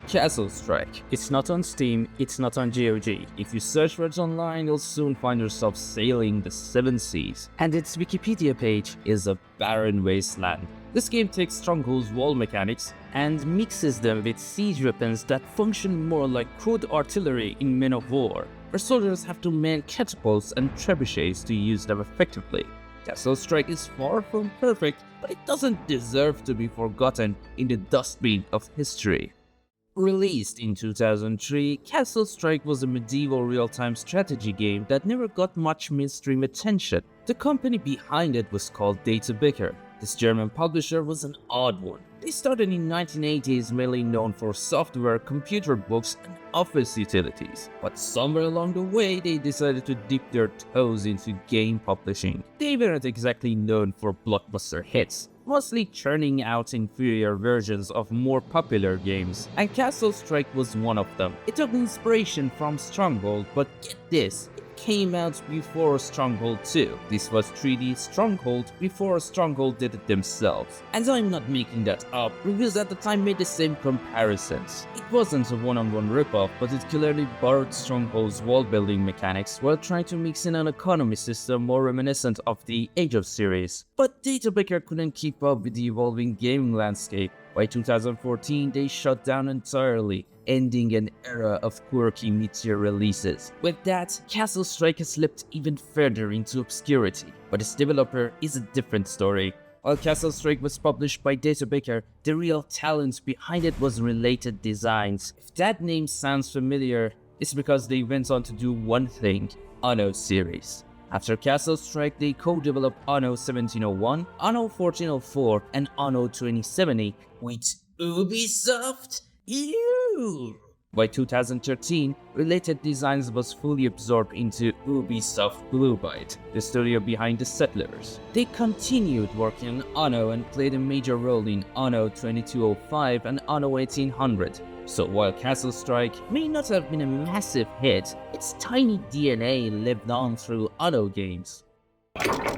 Castle Strike. It's not on Steam, it's not on GOG. If you search for it online, you'll soon find yourself sailing the 7 seas. And its Wikipedia page is a barren wasteland. This game takes Stronghold's wall mechanics and mixes them with siege weapons that function more like crude artillery in Men of War, where soldiers have to man catapults and trebuchets to use them effectively. Castle Strike is far from perfect, but it doesn't deserve to be forgotten in the dustbin of history. Released in 2003, Castle Strike was a medieval real-time strategy game that never got much mainstream attention. The company behind it was called Databaker. This German publisher was an odd one. They started in 1980s, mainly known for software, computer books, and office utilities. But somewhere along the way, they decided to dip their toes into game publishing. They weren't exactly known for blockbuster hits, mostly churning out inferior versions of more popular games, and Castle Strike was one of them. It took inspiration from Stronghold, but get this, it came out before Stronghold 2. This was 3D Stronghold before Stronghold did it themselves. And I'm not making that up, reviews at the time made the same comparisons. It wasn't a one-on-one ripoff, but it clearly borrowed Stronghold's wall-building mechanics while trying to mix in an economy system more reminiscent of the Age of series. But Databaker couldn't keep up with the evolving gaming landscape. By 2014, they shut down entirely, ending an era of quirky mid-tier releases. With that, Castle Strike has slipped even further into obscurity, but its developer is a different story. While Castle Strike was published by Databaker, the real talent behind it was Related Designs. If that name sounds familiar, it's because they went on to do one thing: Anno series. After Castle Strike, they co-developed Anno 1701, Anno 1404, and Anno 2070 with Ubisoft. By 2013, Related Designs was fully absorbed into Ubisoft Blue Byte, the studio behind The Settlers. They continued working on Anno and played a major role in Anno 2205 and Anno 1800. So while Castle Strike may not have been a massive hit, its tiny DNA lived on through Anno games.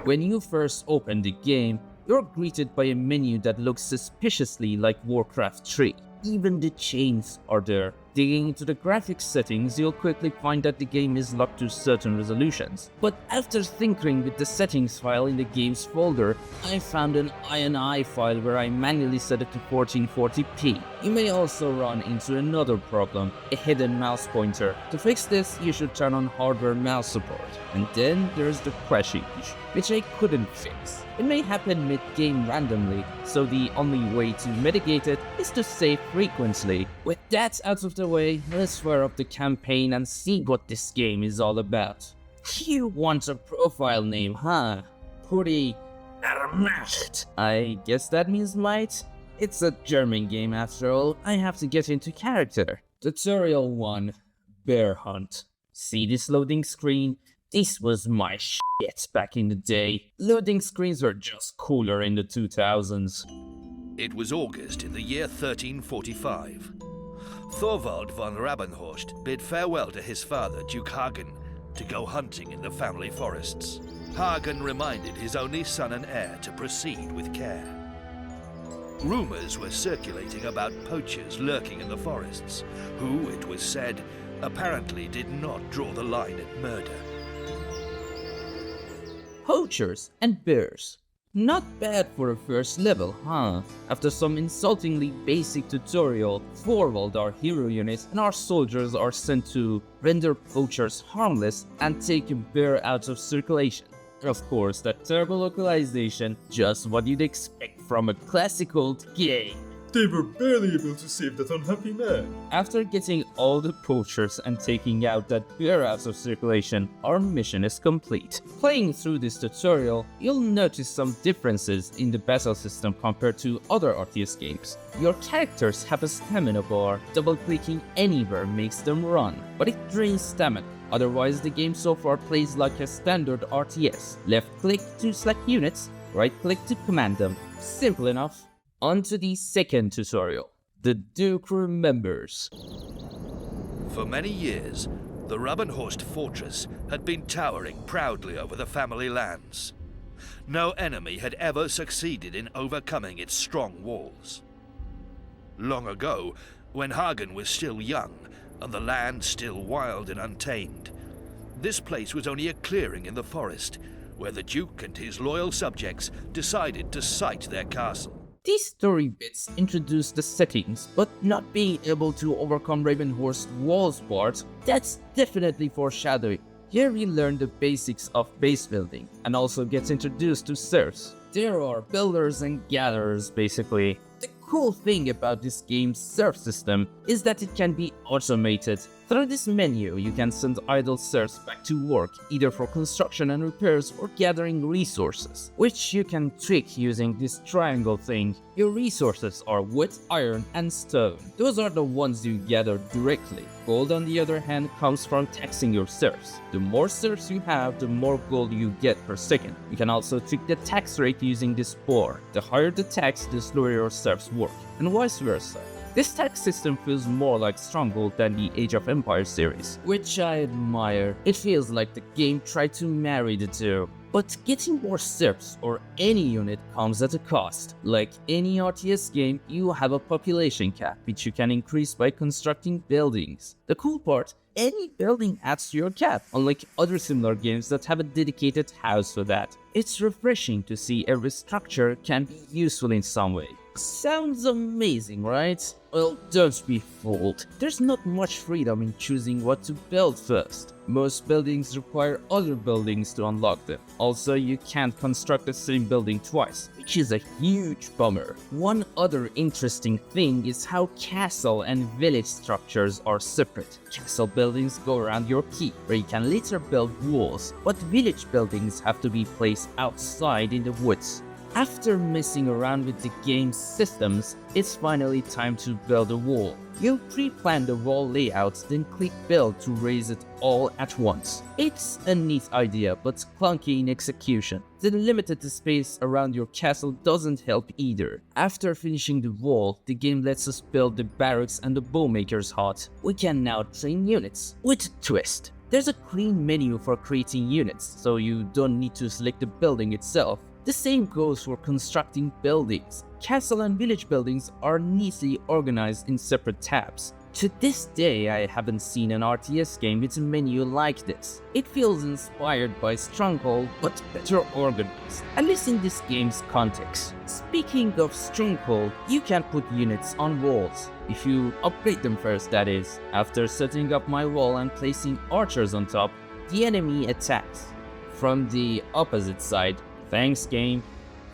When you first open the game, you're greeted by a menu that looks suspiciously like Warcraft 3. Even the chains are there. Digging into the graphics settings, you'll quickly find that the game is locked to certain resolutions. But after tinkering with the settings file in the game's folder, I found an INI file where I manually set it to 1440p. You may also run into another problem: a hidden mouse pointer. To fix this, you should turn on hardware mouse support. And then there's the crashing issue, which I couldn't fix. It may happen mid-game randomly, so the only way to mitigate it is to save frequently. With that out of the way, let's fire up the campaign and see what this game is all about. You want a profile name, huh? Pretty Ermacht. I guess that means might? It's a German game after all, I have to get into character. Tutorial 1. Bear Hunt. See this loading screen? This was my shit back in the day. Loading screens were just cooler in the 2000s. It was August in the year 1345. Thorvald von Rabenhorst bid farewell to his father, Duke Hagen, to go hunting in the family forests. Hagen reminded his only son and heir to proceed with care. Rumors were circulating about poachers lurking in the forests, who, it was said, apparently did not draw the line at murder. Poachers and bears. Not bad for a first level, huh? After some insultingly basic tutorial, Thorvald, our hero unit, and our soldiers are sent to render poachers harmless and take a bear out of circulation. Of course, that terrible localization, just what you'd expect from a classic old game. They were barely able to save that unhappy man. After getting all the poachers and taking out that bear out of circulation, our mission is complete. Playing through this tutorial, you'll notice some differences in the battle system compared to other RTS games. Your characters have a stamina bar. Double-clicking anywhere makes them run, but it drains stamina. Otherwise, the game so far plays like a standard RTS. Left-click to select units, right-click to command them. Simple enough. On to the second tutorial. The Duke Remembers. For many years, the Rabenhorst fortress had been towering proudly over the family lands. No enemy had ever succeeded in overcoming its strong walls. Long ago, when Hagen was still young and the land still wild and untamed. This place was only a clearing in the forest, where the Duke and his loyal subjects decided to site their castle. These story bits introduce the settings, but not being able to overcome Ravenhorst's walls part, that's definitely foreshadowing. Here we learn the basics of base building, and also gets introduced to serfs. There are builders and gatherers basically. The cool thing about this game's serf system is that it can be automated. Through this menu, you can send idle serfs back to work, either for construction and repairs or gathering resources, which you can trick using this triangle thing. Your resources are wood, iron, and stone. Those are the ones you gather directly. Gold, on the other hand, comes from taxing your serfs. The more serfs you have, the more gold you get per second. You can also trick the tax rate using this bar. The higher the tax, the slower your serfs work, and vice versa. This tax system feels more like Stronghold than the Age of Empires series, which I admire. It feels like the game tried to marry the two. But getting more serfs or any unit comes at a cost. Like any RTS game, you have a population cap, which you can increase by constructing buildings. The cool part, any building adds to your cap, unlike other similar games that have a dedicated house for that. It's refreshing to see every structure can be useful in some way. Sounds amazing, right? Well, don't be fooled. There's not much freedom in choosing what to build first. Most buildings require other buildings to unlock them. Also, you can't construct the same building twice, which is a huge bummer. One other interesting thing is how castle and village structures are separate. Castle buildings go around your keep, where you can later build walls, but village buildings have to be placed outside in the woods. After messing around with the game's systems, it's finally time to build a wall. You pre-plan the wall layouts, then click build to raise it all at once. It's a neat idea, but clunky in execution. The limited space around your castle doesn't help either. After finishing the wall, the game lets us build the barracks and the bowmaker's hut. We can now train units, with a twist. There's a clean menu for creating units, so you don't need to select the building itself. The same goes for constructing buildings. Castle and village buildings are neatly organized in separate tabs. To this day, I haven't seen an RTS game with a menu like this. It feels inspired by Stronghold, but better organized, at least in this game's context. Speaking of Stronghold, you can put units on walls. If you upgrade them first, that is. After setting up my wall and placing archers on top, the enemy attacks. From the opposite side, thanks game.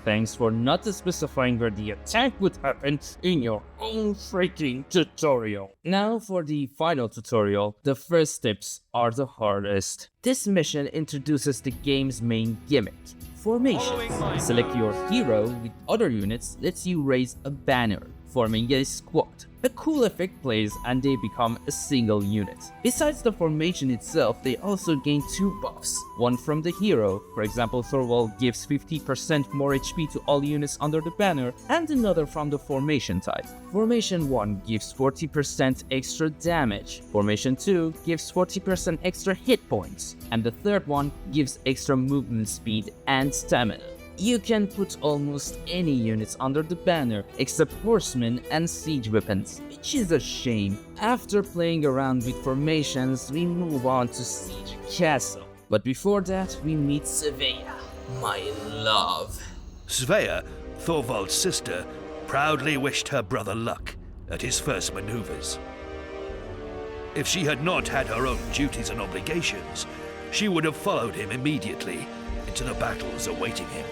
Thanks for not specifying where the attack would happen in your own freaking tutorial. Now for the final tutorial, the first steps are the hardest. This mission introduces the game's main gimmick, formation. Select your hero with other units lets you raise a banner, forming a squad. A cool effect plays and they become a single unit. Besides the formation itself, they also gain two buffs. One from the hero, for example Thorvald gives 50% more HP to all units under the banner, and another from the formation type. Formation 1 gives 40% extra damage, Formation 2 gives 40% extra hit points, and the third one gives extra movement speed and stamina. You can put almost any units under the banner except horsemen and siege weapons, which is a shame. After playing around with formations, we move on to Siege Castle. But before that, we meet Svea, my love. Svea, Thorvald's sister, proudly wished her brother luck at his first maneuvers. If she had not had her own duties and obligations, she would have followed him immediately into the battles awaiting him.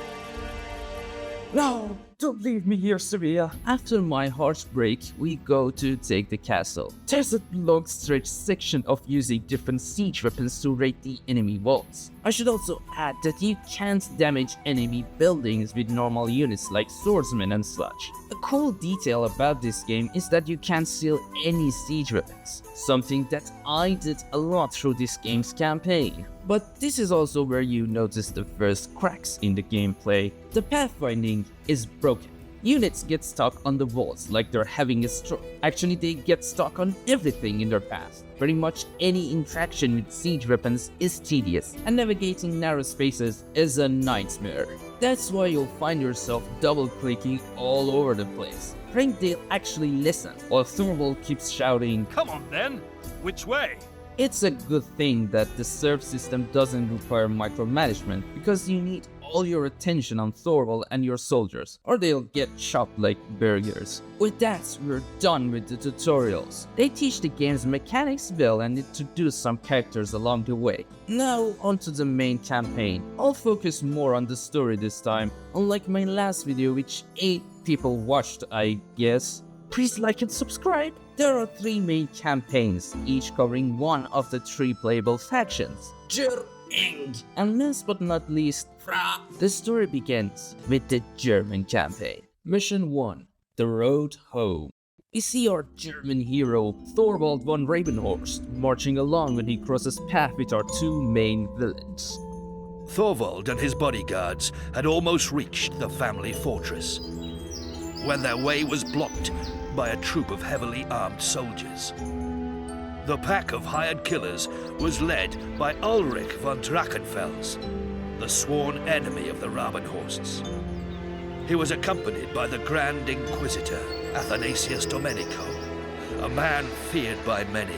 No, don't leave me here, Svea. After my heartbreak, we go to take the castle. There's a long stretch section of using different siege weapons to raid the enemy walls. I should also add that you can't damage enemy buildings with normal units like swordsmen and such. A cool detail about this game is that you can't steal any siege weapons, something that I did a lot through this game's campaign. But this is also where you notice the first cracks in the gameplay. The pathfinding is broken. Units get stuck on the walls like they're having a stroke. Actually, they get stuck on everything in their path. Pretty much any interaction with siege weapons is tedious, and navigating narrow spaces is a nightmare. That's why you'll find yourself double-clicking all over the place, praying they'll actually listen, while Thorvald keeps shouting, Come on then! Which way? It's a good thing that the serve system doesn't require micromanagement, because you need all your attention on Thorvald and your soldiers, or they'll get chopped like burgers. With that, we're done with the tutorials. They teach the game's mechanics well and introduce some characters along the way. Now onto the main campaign. I'll focus more on the story this time, unlike my last video which 8 people watched, I guess. Please like and subscribe. There are 3 main campaigns, each covering one of the 3 playable factions. And last but not least, the story begins with the German campaign. Mission 1. The Road Home. We see our German hero, Thorvald von Rabenhorst, marching along when he crosses path with our 2 main villains. Thorvald and his bodyguards had almost reached the family fortress, when their way was blocked by a troop of heavily armed soldiers. The pack of hired killers was led by Ulrich von Drachenfels, the sworn enemy of the Rabenhorsts. He was accompanied by the Grand Inquisitor, Athanasius Domenico, a man feared by many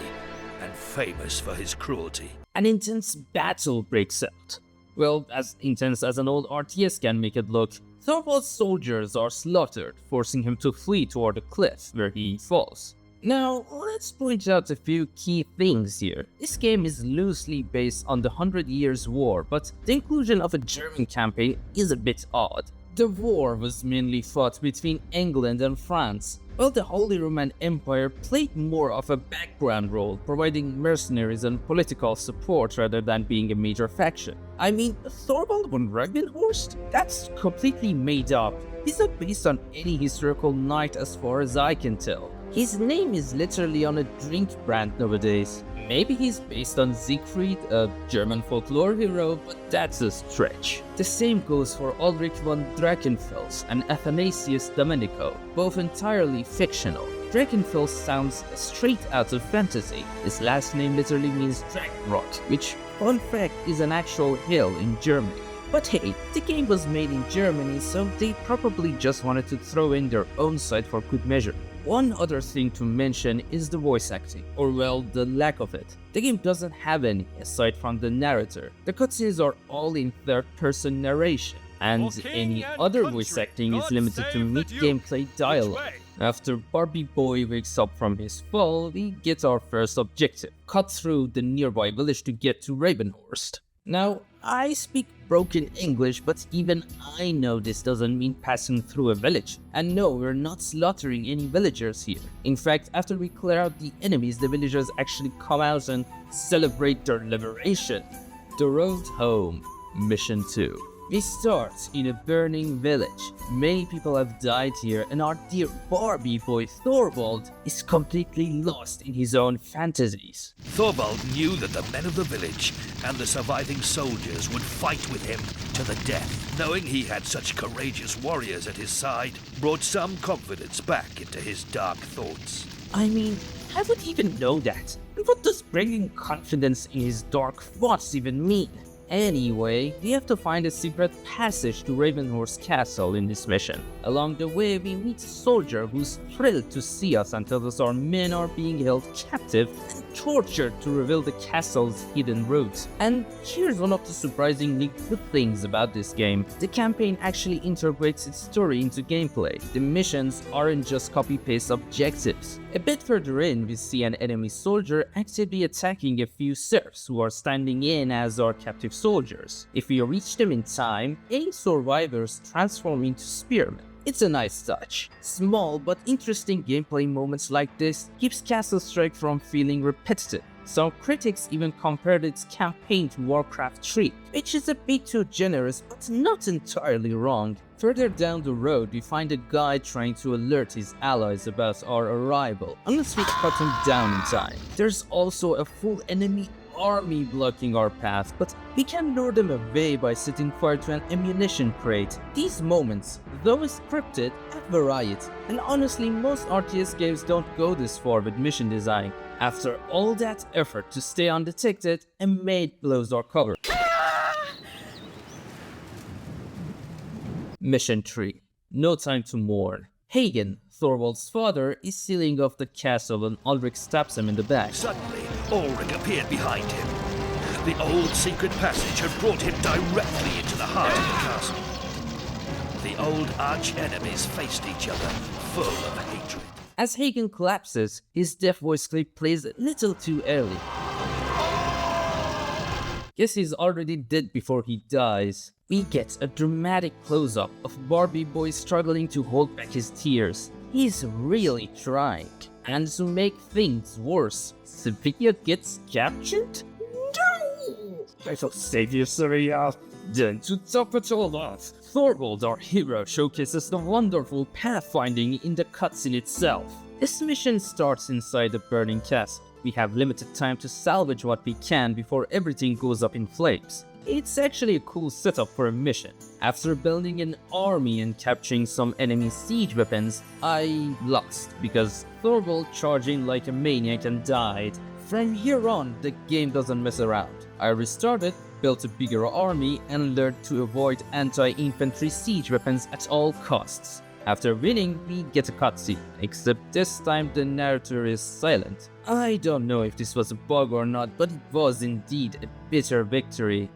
and famous for his cruelty. An intense battle breaks out. Well, as intense as an old RTS can make it look. Thorvald's soldiers are slaughtered, forcing him to flee toward a cliff where he falls. Now, let's point out a few key things here. This game is loosely based on the 100 Years' War, but the inclusion of a German campaign is a bit odd. The war was mainly fought between England and France, while the Holy Roman Empire played more of a background role, providing mercenaries and political support rather than being a major faction. I mean, Thorvald von Rabenhorst? That's completely made up. He's not based on any historical knight as far as I can tell. His name is literally on a drink brand nowadays. Maybe he's based on Siegfried, a German folklore hero, but that's a stretch. The same goes for Ulrich von Drachenfels and Athanasius Domenico, both entirely fictional. Drachenfels sounds straight out of fantasy. His last name literally means Dragon Rock, which, fun fact, is an actual hill in Germany. But hey, the game was made in Germany, so they probably just wanted to throw in their own side for good measure. One other thing to mention is the voice acting, or well, the lack of it. The game doesn't have any, aside from the narrator. The cutscenes are all in third-person narration, and any other voice acting is limited to mid-gameplay dialogue. After Barbie Boy wakes up from his fall, we get our first objective: cut through the nearby village to get to Rabenhorst. Now, I speak broken English, but even I know this doesn't mean passing through a village. And no, we're not slaughtering any villagers here. In fact, after we clear out the enemies, the villagers actually come out and celebrate their liberation. The Road Home, Mission 2. We start in a burning village. Many people have died here, and our dear Barbie boy Thorvald is completely lost in his own fantasies. Thorvald knew that the men of the village and the surviving soldiers would fight with him to the death. Knowing he had such courageous warriors at his side brought some confidence back into his dark thoughts. I mean, I would even know that. And what does bringing confidence in his dark thoughts even mean? Anyway, we have to find a secret passage to Ravenhorst Castle in this mission. Along the way, we meet a soldier who's thrilled to see us and tells us our men are being held captive and tortured to reveal the castle's hidden roots. And here's one of the surprisingly good things about this game. The campaign actually integrates its story into gameplay. The missions aren't just copy-paste objectives. A bit further in, we see an enemy soldier actively attacking a few serfs who are standing in as our captive soldiers. If we reach them in time, any survivors transform into spearmen. It's a nice touch. Small but interesting gameplay moments like this keeps Castle Strike from feeling repetitive. Some critics even compared its campaign to Warcraft 3, which is a bit too generous but not entirely wrong. Further down the road, we find a guy trying to alert his allies about our arrival, unless we cut him down in time. There's also a full enemy army blocking our path, but we can lure them away by setting fire to an ammunition crate. These moments, though scripted, have variety, and honestly most RTS games don't go this far with mission design. After all that effort to stay undetected, a maid blows our cover. Mission 3. No time to mourn. Hagen, Thorvald's father, is sealing off the castle when Ulrich stabs him in the back. Suddenly, Ulrich appeared behind him. The old secret passage had brought him directly into the heart of the castle. The old arch-enemies faced each other, full of hatred. As Hagen collapses, his death voice clip plays a little too early. Guess he's already dead before he dies. We get a dramatic close-up of Barbie boy struggling to hold back his tears. He's really trying. And to make things worse, Sevilla gets captured? No! I will save you, Sevilla. Then to top it all off, Thorvald, our hero, showcases the wonderful pathfinding in the cutscene itself. This mission starts inside the burning castle. We have limited time to salvage what we can before everything goes up in flames. It's actually a cool setup for a mission. After building an army and capturing some enemy siege weapons, I lost because Thorvald charged in like a maniac and died. From here on, the game doesn't mess around. I restarted, built a bigger army, and learned to avoid anti-infantry siege weapons at all costs. After winning, we get a cutscene, except this time the narrator is silent. I don't know if this was a bug or not, but it was indeed a bitter victory.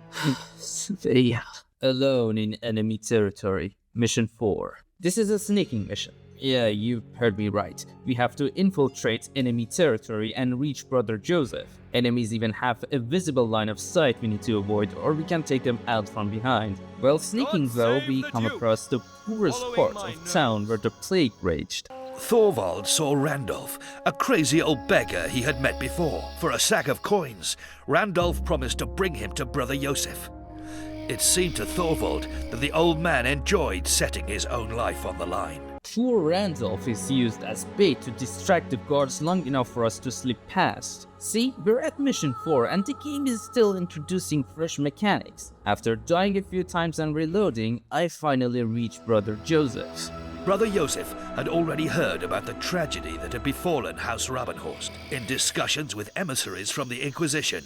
Svea. Alone in enemy territory. Mission 4. This is a sneaking mission. Yeah, you heard me right. We have to infiltrate enemy territory and reach Brother Joseph. Enemies even have a visible line of sight we need to avoid, or we can take them out from behind. While sneaking though, we come across the poorest part of town where the plague raged. Thorvald saw Randolph, a crazy old beggar he had met before. For a sack of coins, Randolph promised to bring him to Brother Joseph. It seemed to Thorvald that the old man enjoyed setting his own life on the line. Poor Randolph is used as bait to distract the guards long enough for us to slip past. See, we're at mission 4 and the game is still introducing fresh mechanics. After dying a few times and reloading, I finally reached Brother Joseph. Brother Joseph had already heard about the tragedy that had befallen House Rabenhorst. In discussions with emissaries from the Inquisition,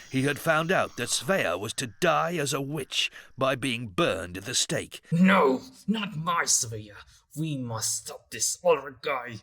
he had found out that Svea was to die as a witch by being burned at the stake. No, not my Sevilla. We must stop this Ulrich guy.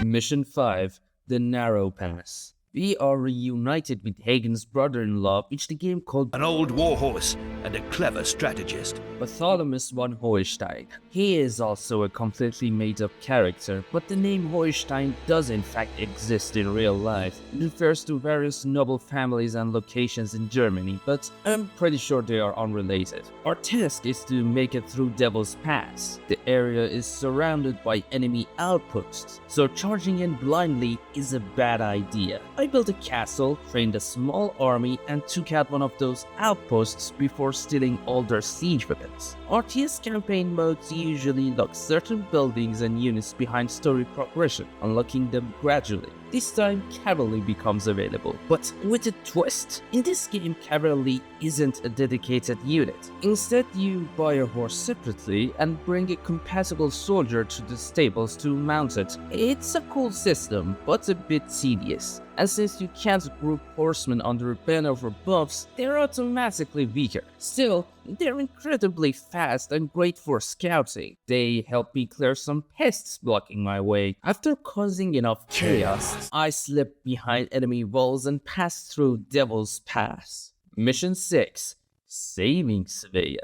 Mission 5. The Narrow Pass. We are reunited with Hagen's brother-in-law, which the game called An old warhorse and a clever strategist. Bartholomew von Hohenstein. He is also a completely made-up character, but the name Hohenstein does in fact exist in real life. It refers to various noble families and locations in Germany, but I'm pretty sure they are unrelated. Our task is to make it through Devil's Pass. The area is surrounded by enemy outposts, so charging in blindly is a bad idea. I built a castle, trained a small army, and took out one of those outposts before stealing all their siege weapons. RTS campaign modes usually lock certain buildings and units behind story progression, unlocking them gradually. This time, cavalry becomes available, but with a twist. In this game, cavalry isn't a dedicated unit. Instead, you buy a horse separately and bring a compatible soldier to the stables to mount it. It's a cool system, but a bit tedious. And since you can't group horsemen under a banner for buffs, they're automatically weaker. Still, they're incredibly fast and great for scouting. They help me clear some pests blocking my way. After causing enough chaos, I slipped behind enemy walls and passed through Devil's Pass. Mission 6. Saving Svea.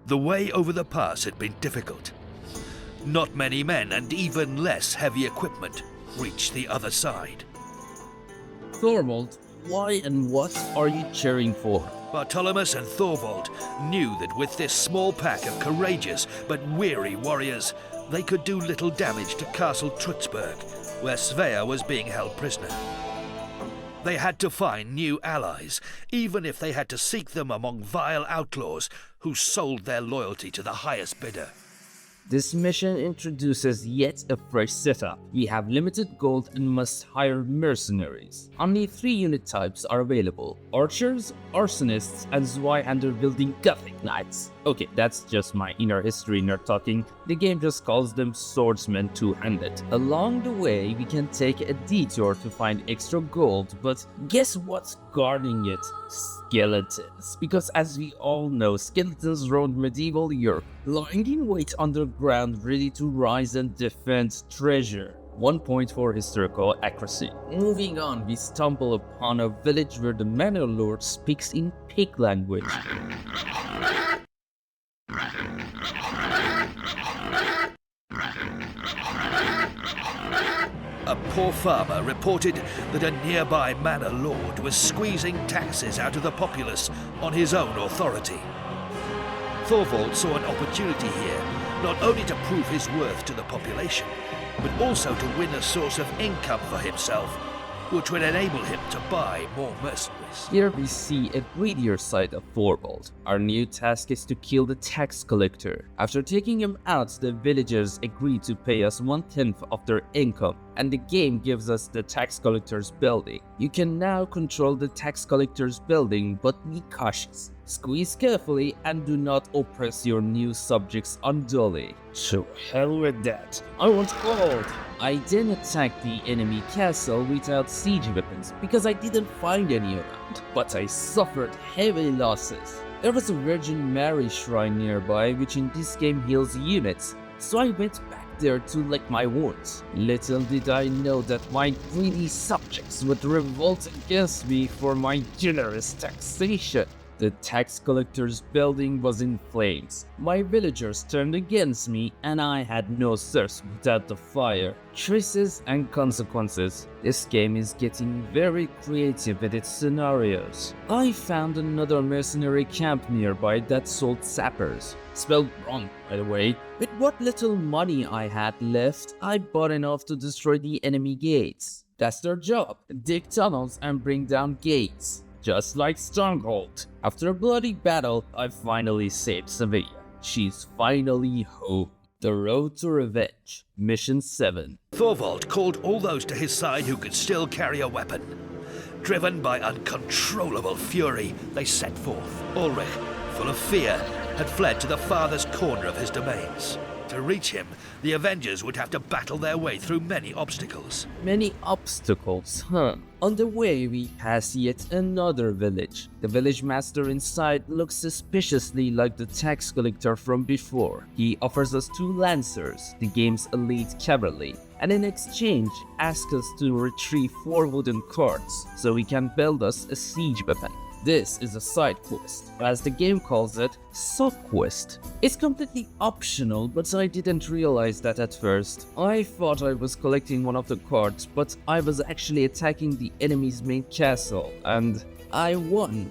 The way over the pass had been difficult. Not many men and even less heavy equipment reached the other side. Thorvald, why and what are you cheering for? Bartholomew and Thorvald knew that with this small pack of courageous but weary warriors, they could do little damage to Castle Trutzburg, where Svea was being held prisoner. They had to find new allies, even if they had to seek them among vile outlaws who sold their loyalty to the highest bidder. This mission introduces yet a fresh setup. We have limited gold and must hire mercenaries. Only 3 unit types are available: archers, arsonists, and Zweihander wielding Gothic knights. Okay, that's just my inner history nerd talking. The game just calls them swordsmen two-handed. Along the way, we can take a detour to find extra gold, but guess what's guarding it? Skeletons. Because as we all know, skeletons roamed medieval Europe, lying in wait underground, ready to rise and defend treasure. 1 point for historical accuracy. Moving on, we stumble upon a village where the manor lord speaks in pig language. A poor farmer reported that a nearby manor lord was squeezing taxes out of the populace on his own authority. Thorvald saw an opportunity here, not only to prove his worth to the population, but also to win a source of income for himself, which would enable him to buy more mercenaries. Here we see a greedier side of Thorvald. Our new task is to kill the tax collector. After taking him out, the villagers agree to pay us 1/10 of their income, and the game gives us the tax collector's building. You can now control the tax collector's building, but be cautious. Squeeze carefully and do not oppress your new subjects unduly. To hell with that. I want gold. I then attacked the enemy castle without siege weapons because I didn't find any around, but I suffered heavy losses. There was a Virgin Mary shrine nearby which in this game heals units, so I went back there to lick my wounds. Little did I know that my greedy subjects would revolt against me for my generous taxation. The tax collector's building was in flames. My villagers turned against me and I had no source without the fire. Choices and consequences. This game is getting very creative with its scenarios. I found another mercenary camp nearby that sold sappers. Spelled wrong, by the way. With what little money I had left, I bought enough to destroy the enemy gates. That's their job. Dig tunnels and bring down gates. Just like Stronghold. After a bloody battle, I finally saved Sevilla. She's finally home. The Road to Revenge. Mission 7. Thorvald called all those to his side who could still carry a weapon. Driven by uncontrollable fury, they set forth. Ulrich, full of fear, had fled to the farthest corner of his domains. To reach him, the Avengers would have to battle their way through many obstacles. Many obstacles, huh? On the way, we pass yet another village. The village master inside looks suspiciously like the tax collector from before. He offers us 2 lancers, the game's elite cavalry, and in exchange asks us to retrieve 4 wooden carts so he can build us a siege weapon. This is a side quest, or as the game calls it, sub-quest. It's completely optional, but I didn't realize that at first. I thought I was collecting one of the cards, but I was actually attacking the enemy's main castle, and I won.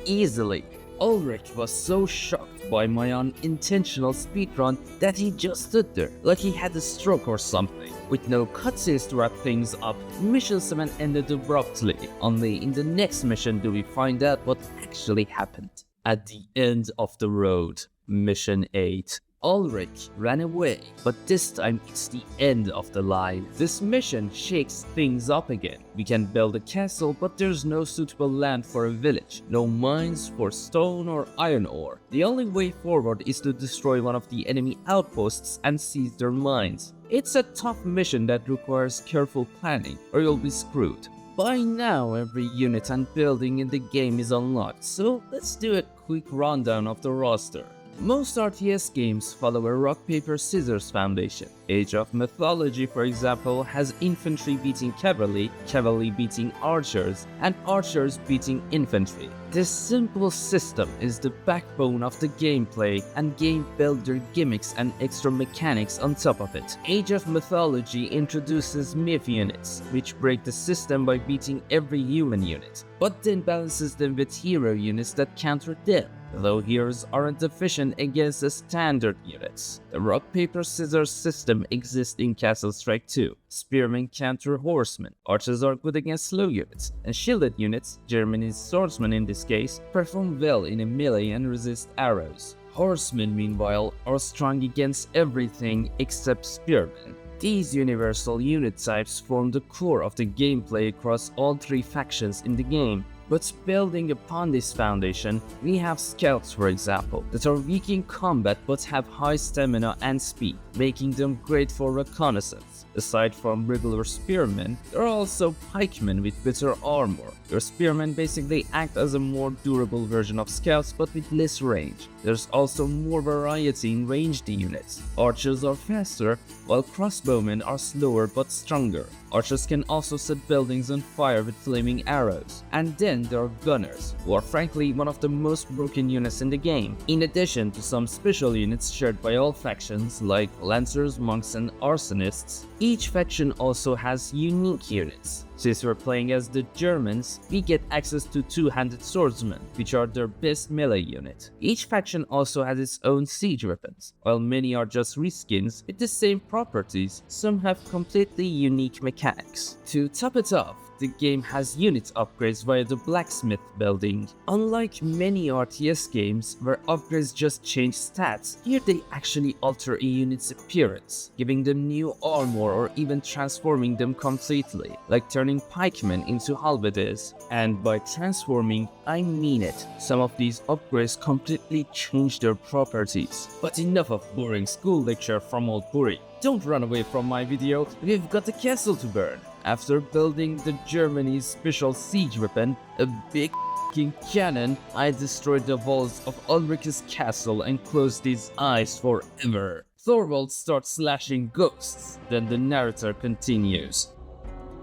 Easily. Ulrich was so shocked by my unintentional speedrun that he just stood there, like he had a stroke or something. With no cutscenes to wrap things up, Mission 7 ended abruptly. Only in the next mission do we find out what actually happened. At the end of the road, Mission 8. Ulrich ran away, but this time it's the end of the line. This mission shakes things up again. We can build a castle, but there's no suitable land for a village. No mines for stone or iron ore. The only way forward is to destroy one of the enemy outposts and seize their mines. It's a tough mission that requires careful planning, or you'll be screwed. By now, every unit and building in the game is unlocked, so let's do a quick rundown of the roster. Most RTS games follow a rock-paper-scissors foundation. Age of Mythology, for example, has infantry beating cavalry, cavalry beating archers, and archers beating infantry. This simple system is the backbone of the gameplay, and game build their gimmicks and extra mechanics on top of it. Age of Mythology introduces myth units, which break the system by beating every human unit, but then balances them with hero units that counter them. Though heroes aren't efficient against the standard units. The rock-paper-scissors system exists in Castle Strike 2. Spearmen counter horsemen, archers are good against slow units, and shielded units, Germany's swordsmen in this case, perform well in a melee and resist arrows. Horsemen, meanwhile, are strong against everything except spearmen. These universal unit types form the core of the gameplay across all 3 factions in the game. But building upon this foundation, we have scouts for example, that are weak in combat but have high stamina and speed, making them great for reconnaissance. Aside from regular spearmen, there are also pikemen with better armor. Your spearmen basically act as a more durable version of scouts but with less range. There's also more variety in ranged units. Archers are faster, while crossbowmen are slower but stronger. Archers can also set buildings on fire with flaming arrows. And then there are gunners, who are frankly one of the most broken units in the game, in addition to some special units shared by all factions like lancers, monks and arsonists. Each faction also has unique units. Since we're playing as the Germans, we get access to two-handed swordsmen, which are their best melee unit. Each faction also has its own siege weapons. While many are just reskins with the same properties, some have completely unique mechanics. To top it off, the game has unit upgrades via the blacksmith building. Unlike many RTS games where upgrades just change stats, here they actually alter a unit's appearance, giving them new armor or even transforming them completely, like turning pikemen into halberdiers. And by transforming, I mean it. Some of these upgrades completely change their properties. But enough of boring school lecture from old Buri. Don't run away from my video, we've got a castle to burn. After building the Germany's special siege weapon, a big f***ing cannon, I destroyed the walls of Ulrich's castle and closed his eyes forever. Thorvald starts slashing ghosts, then the narrator continues.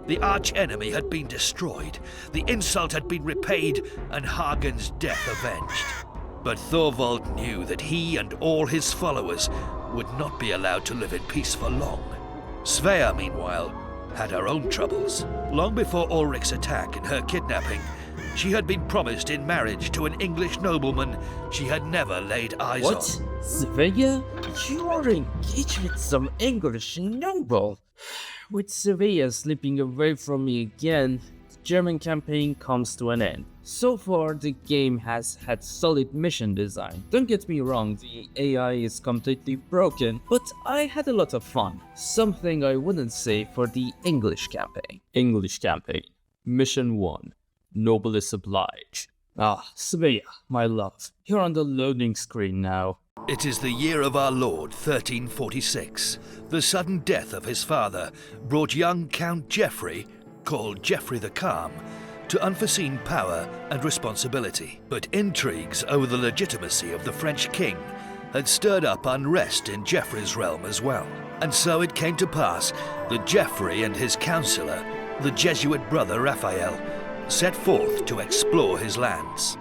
The arch-enemy had been destroyed, the insult had been repaid, and Hagen's death avenged. But Thorvald knew that he and all his followers would not be allowed to live in peace for long. Svea, meanwhile, had her own troubles. Long before Ulrich's attack and her kidnapping, she had been promised in marriage to an English nobleman she had never laid eyes on. What? Svea? You are engaged with some English noble? With Svea slipping away from me again, the German campaign comes to an end. So far, the game has had solid mission design. Don't get me wrong, the AI is completely broken, but I had a lot of fun. Something I wouldn't say for the English campaign. English campaign. Mission 1. Noblesse oblige. Ah, Svea, my love. You're on the loading screen now. It is the year of our Lord, 1346. The sudden death of his father brought young Count Geoffrey, called Geoffrey the Calm, to unforeseen power and responsibility. But intrigues over the legitimacy of the French king had stirred up unrest in Geoffrey's realm as well. And so it came to pass that Geoffrey and his counsellor, the Jesuit brother Raphael, set forth to explore his lands.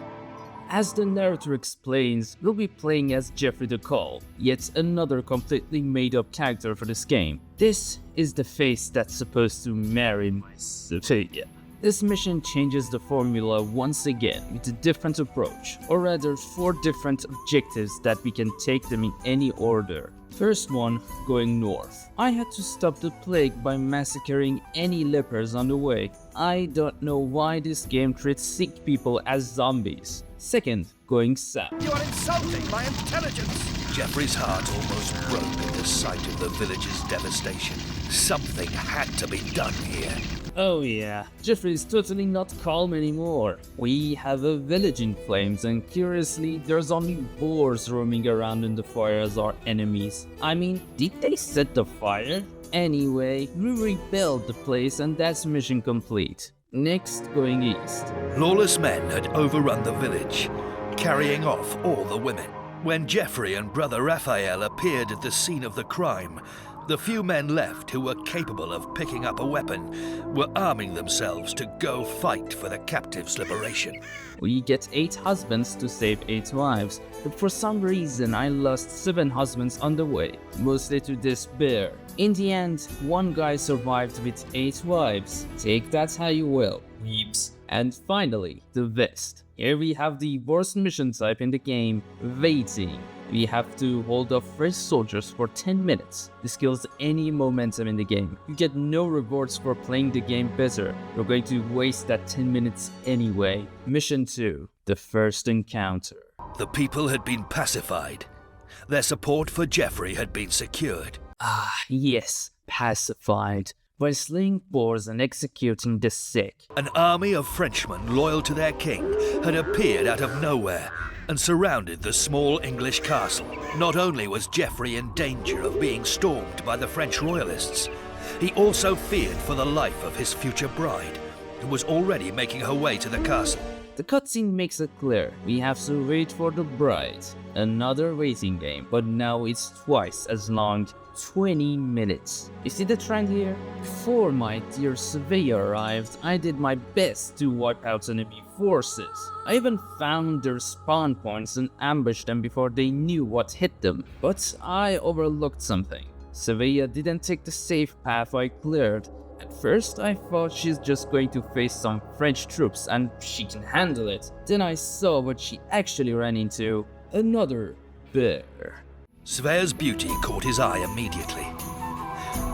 As the narrator explains, we'll be playing as Geoffrey the Calm, yet another completely made-up character for this game. This is the face that's supposed to marry my Svea. This mission changes the formula once again with a different approach, or rather 4 different objectives that we can take them in any order. First one, going north. I had to stop the plague by massacring any lepers on the way. I don't know why this game treats sick people as zombies. Second, going south. You are insulting my intelligence! Geoffrey's heart almost broke at the sight of the village's devastation. Something had to be done here. Oh yeah, Geoffrey's totally not calm anymore. We have a village in flames and curiously there's only boars roaming around in the fire as our enemies. I mean, did they set the fire? Anyway, we rebuild the place and that's mission complete. Next, going east. Lawless men had overrun the village, carrying off all the women. When Geoffrey and brother Raphael appeared at the scene of the crime, the few men left who were capable of picking up a weapon were arming themselves to go fight for the captives' liberation. We get 8 husbands to save 8 wives, but for some reason I lost 7 husbands on the way, mostly to despair. In the end, one guy survived with 8 wives. Take that how you will, weeps. And finally, the West. Here we have the worst mission type in the game, waiting. We have to hold off fresh soldiers for 10 minutes. This kills any momentum in the game. You get no rewards for playing the game better. You're going to waste that 10 minutes anyway. Mission 2. The first encounter. The people had been pacified. Their support for Geoffrey had been secured. Ah, yes, pacified. by slaying boars and executing the sick. An army of Frenchmen loyal to their king had appeared out of nowhere and surrounded the small English castle. Not only was Geoffrey in danger of being stormed by the French royalists, he also feared for the life of his future bride, who was already making her way to the castle. The cutscene makes it clear we have to wait for the bride. Another waiting game, but now it's twice as long, 20 minutes. You see the trend here? Before my dear surveyor arrived, I did my best to wipe out enemy forces. I even found their spawn points and ambushed them before they knew what hit them. But I overlooked something. Surveyor didn't take the safe path I cleared. At first, I thought she's just going to face some French troops and she can handle it. Then I saw what she actually ran into. Another bear. Svea's beauty caught his eye immediately.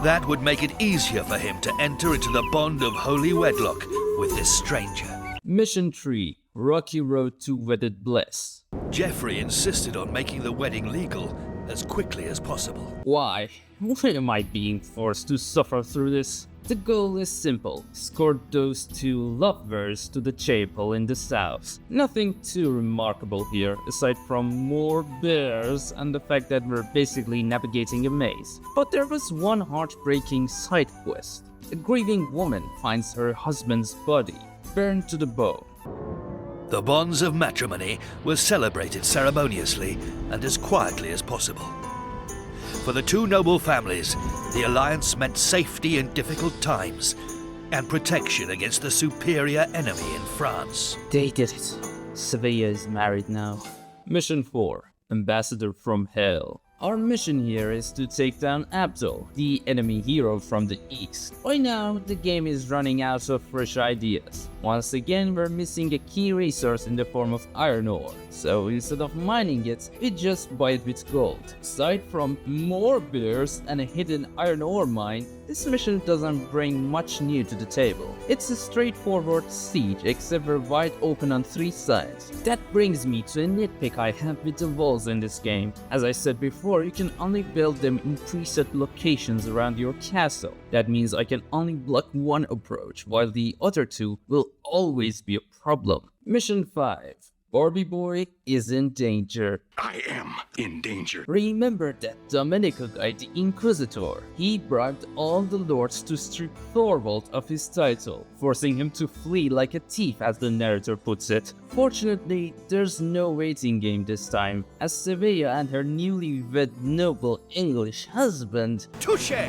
That would make it easier for him to enter into the bond of holy wedlock with this stranger. Mission 3. Rocky Road to Wedded Bliss. Geoffrey insisted on making the wedding legal as quickly as possible. Why? Why am I being forced to suffer through this? The goal is simple. Escort those two lovers to the chapel in the south. Nothing too remarkable here, aside from more bears and the fact that we're basically navigating a maze. But there was one heartbreaking side quest. A grieving woman finds her husband's body, burned to the bone. The bonds of matrimony were celebrated ceremoniously and as quietly as possible. For the two noble families, the alliance meant safety in difficult times and protection against the superior enemy in France. They did it. Sevilla is married now. Mission 4. Ambassador from Hell. Our mission here is to take down Abdul, the enemy hero from the east. By now, the game is running out of fresh ideas. Once again, we're missing a key resource in the form of iron ore. So instead of mining it, we just buy it with gold. Aside from more bears and a hidden iron ore mine, this mission doesn't bring much new to the table. It's a straightforward siege except we're wide open on 3 sides. That brings me to a nitpick I have with the walls in this game. As I said before, you can only build them in preset locations around your castle. That means I can only block one approach, while the other 2 will always be a problem. Mission 5. Barbie Boy is in danger. I am in danger. Remember that Domenico guy, the Inquisitor? He bribed all the lords to strip Thorvald of his title, forcing him to flee like a thief, as the narrator puts it. Fortunately, there's no waiting game this time, as Sevilla and her newly-wed noble English husband... Touché!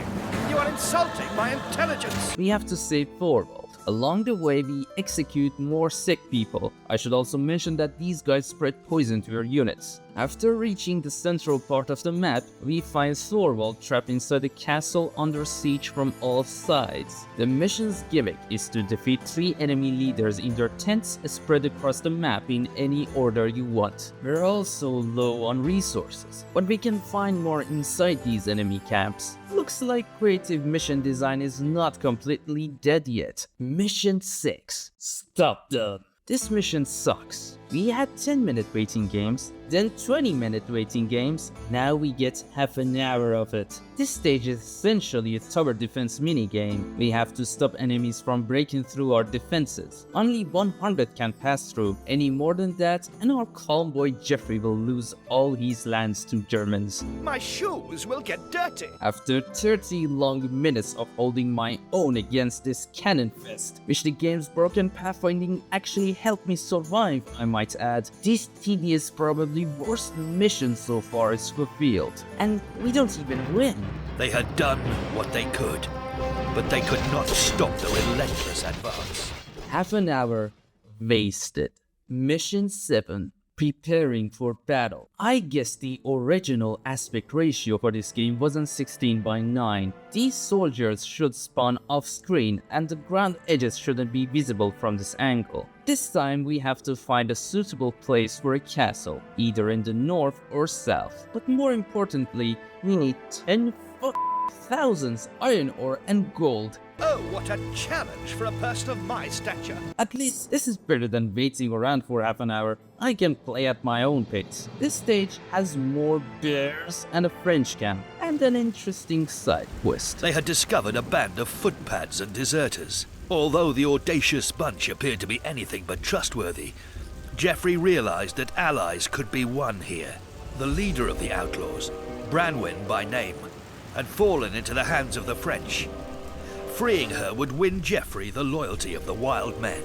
You are insulting my intelligence! We have to save Thorvald. Along the way, we execute more sick people. I should also mention that these guys spread poison to your units. After reaching the central part of the map, we find Thorvald trapped inside a castle under siege from all sides. The mission's gimmick is to defeat 3 enemy leaders in their tents spread across the map in any order you want. We're also low on resources, but we can find more inside these enemy camps. Looks like creative mission design is not completely dead yet. Mission 6. Stop them. This mission sucks. We had 10-minute waiting games, then 20-minute waiting games, now we get half an hour of it. This stage is essentially a tower defense minigame. We have to stop enemies from breaking through our defenses. Only 100 can pass through. Any more than that, and our calm boy Geoffrey will lose all his lands to Germans. My shoes will get dirty! After 30 long minutes of holding my own against this cannon fest, which the game's broken pathfinding actually helped me survive, I might add, this tedious, probably worst mission so far is fulfilled, and we don't even win. They had done what they could, but they could not stop the relentless advance. Half an hour wasted. Mission 7. Preparing for battle. I guess the original aspect ratio for this game wasn't 16:9. These soldiers should spawn off screen and the ground edges shouldn't be visible from this angle. This time we have to find a suitable place for a castle, either in the north or south. But more importantly, we need 10 thousands iron ore and gold. Oh, what a challenge for a person of my stature. At least this is better than waiting around for half an hour. I can play at my own pace. This stage has more bears and a French camp, and an interesting side quest. They had discovered a band of footpads and deserters. Although the audacious bunch appeared to be anything but trustworthy, Geoffrey realized that allies could be won here. The leader of the outlaws, Branwen by name, had fallen into the hands of the French. Freeing her would win Geoffrey the loyalty of the wild men.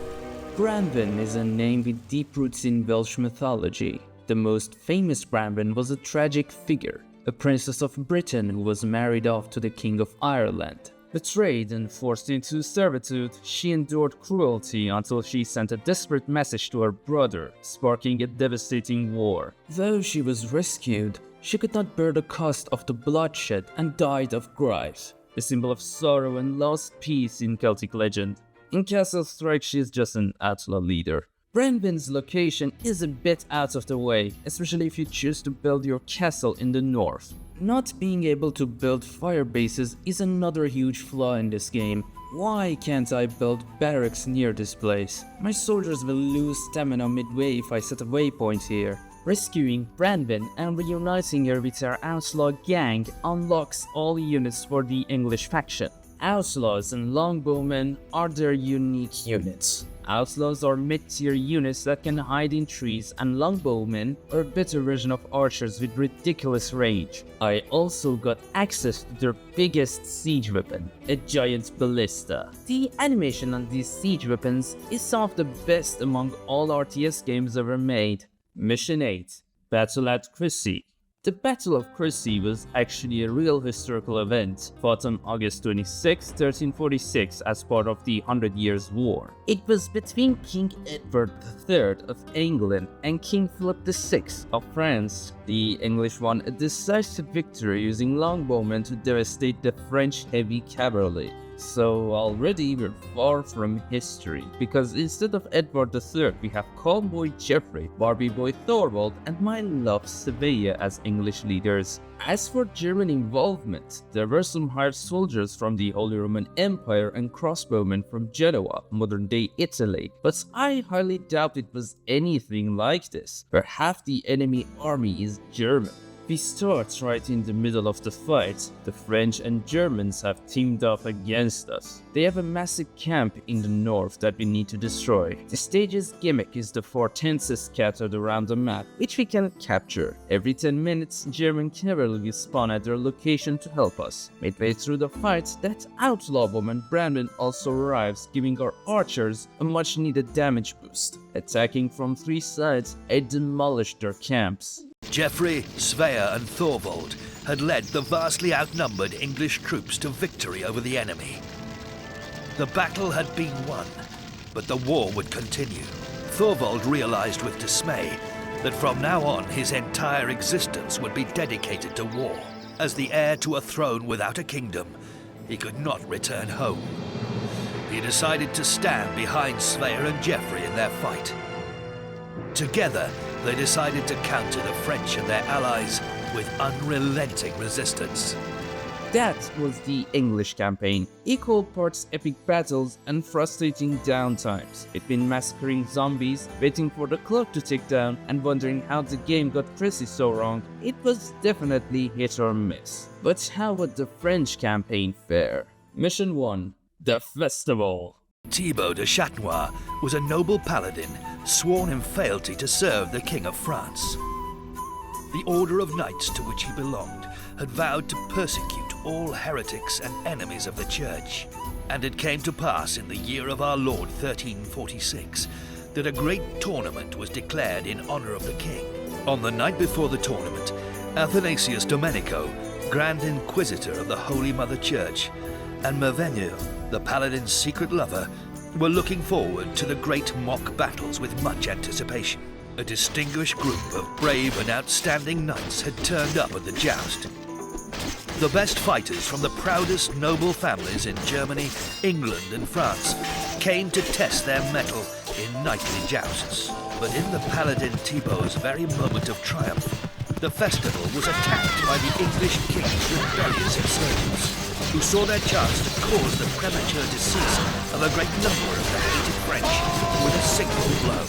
Branwen is a name with deep roots in Welsh mythology. The most famous Branwen was a tragic figure, a princess of Britain who was married off to the King of Ireland. Betrayed and forced into servitude, she endured cruelty until she sent a desperate message to her brother, sparking a devastating war. Though she was rescued, she could not bear the cost of the bloodshed and died of grief, a symbol of sorrow and lost peace in Celtic legend. In Castle Strike, she is just an outlaw leader. Branwen's location is a bit out of the way, especially if you choose to build your castle in the north. Not being able to build fire bases is another huge flaw in this game. Why can't I build barracks near this place? My soldiers will lose stamina midway if I set a waypoint here. Rescuing Branwen and reuniting her with her outlaw gang unlocks all units for the English faction. Outlaws and longbowmen are their unique units. Outlaws are mid-tier units that can hide in trees, and longbowmen are a better version of archers with ridiculous range. I also got access to their biggest siege weapon, a giant ballista. The animation on these siege weapons is some of the best among all RTS games ever made. Mission 8. Battle at Crecy. The Battle of Crecy was actually a real historical event, fought on August 26, 1346 as part of the 100 Years' War. It was between King Edward III of England and King Philip VI of France. The English won a decisive victory using longbowmen to devastate the French heavy cavalry. So already we're far from history, because instead of Edward III, we have Cowboy Geoffrey, Barbie Boy Thorvald, and my love Sevilla as English leaders. As for German involvement, there were some hired soldiers from the Holy Roman Empire and crossbowmen from Genoa, modern-day Italy, but I highly doubt it was anything like this, where half the enemy army is German. We start right in the middle of the fight. The French and Germans have teamed up against us. They have a massive camp in the north that we need to destroy. The stage's gimmick is the 4 tents scattered around the map, which we can capture. Every 10 minutes, German cavalry will spawn at their location to help us. Midway through the fight, that outlaw woman Branwen also arrives, giving our archers a much needed damage boost. Attacking from 3 sides, I demolished their camps. Geoffrey, Svea and Thorvald had led the vastly outnumbered English troops to victory over the enemy. The battle had been won, but the war would continue. Thorvald realized with dismay that from now on his entire existence would be dedicated to war. As the heir to a throne without a kingdom, he could not return home. He decided to stand behind Svea and Geoffrey in their fight. Together, they decided to counter the French and their allies with unrelenting resistance. That was the English campaign. Equal parts epic battles and frustrating downtimes. Between massacring zombies, waiting for the clock to tick down, and wondering how the game got Crecy so wrong, it was definitely hit or miss. But how would the French campaign fare? Mission 1. The Festival. Thibaut de Chatenois was a noble paladin sworn in fealty to serve the King of France. The order of knights to which he belonged had vowed to persecute all heretics and enemies of the Church. And it came to pass in the year of our Lord 1346 that a great tournament was declared in honor of the king. On the night before the tournament, Athanasius Domenico, Grand Inquisitor of the Holy Mother Church, and Mervenu, the paladin's secret lover, were looking forward to the great mock battles with much anticipation. A distinguished group of brave and outstanding knights had turned up at the joust. The best fighters from the proudest noble families in Germany, England and France came to test their mettle in knightly jousts. But in the paladin Thibaut's very moment of triumph, the festival was attacked by the English king's rebellious insurgents, who saw their chance to cause the premature decease of a great number of the hated French with a single blow.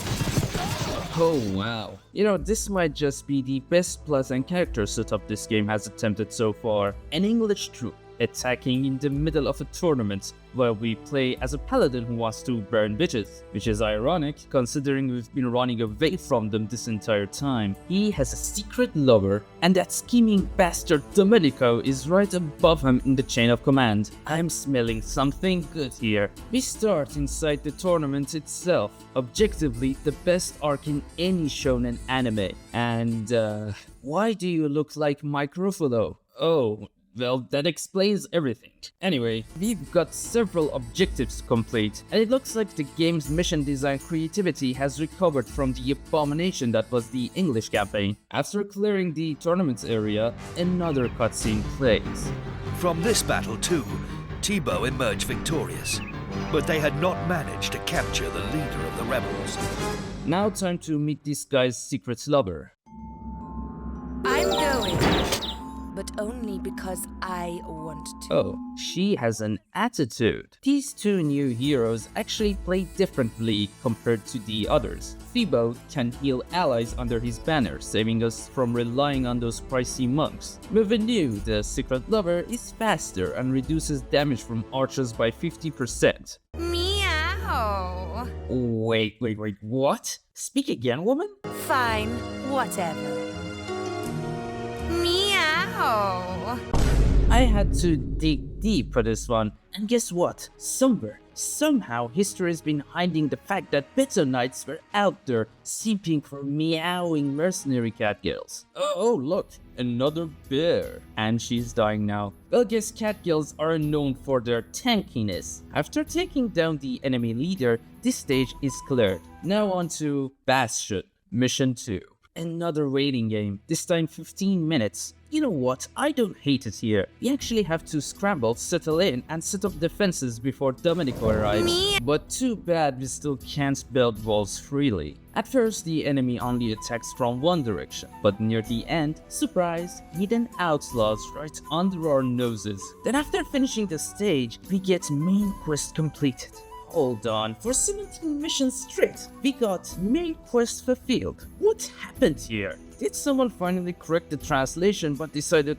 Oh wow. You know, this might just be the best plus and character setup this game has attempted so far. An English troop attacking in the middle of a tournament where we play as a paladin who wants to burn bitches, which is ironic considering we've been running away from them this entire time. He has a secret lover, and that scheming bastard Domenico is right above him in the chain of command. I'm smelling something good here. We start inside the tournament itself, objectively the best arc in any shonen anime. And why do you look like Mike Ruffalo? Oh, well, that explains everything. Anyway, we've got several objectives to complete, and it looks like the game's mission design creativity has recovered from the abomination that was the English campaign. After clearing the tournament area, another cutscene plays. From this battle too, Thibaut emerged victorious, but they had not managed to capture the leader of the rebels. Now time to meet this guy's secret lover. I'm going, but only because I want to. Oh, she has an attitude. These two new heroes actually play differently compared to the others. Thibaut can heal allies under his banner, saving us from relying on those pricey monks. Mevenu, the secret lover, is faster and reduces damage from archers by 50%. Meow. Wait, what? Speak again, woman? Fine, whatever. Meow. I had to dig deep for this one, and guess what? Somehow history has been hiding the fact that better knights were out there seeping for meowing mercenary cat girls. Oh look, another bear. And she's dying now. Well, guess cat girls are known for their tankiness. After taking down the enemy leader, this stage is cleared. Now on to Bastion, Mission 2. Another waiting game, this time 15 minutes. You know what, I don't hate it here. We actually have to scramble, settle in, and set up defenses before Domenico arrives. But too bad we still can't build walls freely. At first, the enemy only attacks from one direction, but near the end, surprise, hidden outlaws right under our noses. Then after finishing the stage, we get main quest completed. Hold on, for 17 missions straight, we got main quest fulfilled. What happened here? Did someone finally correct the translation but decided,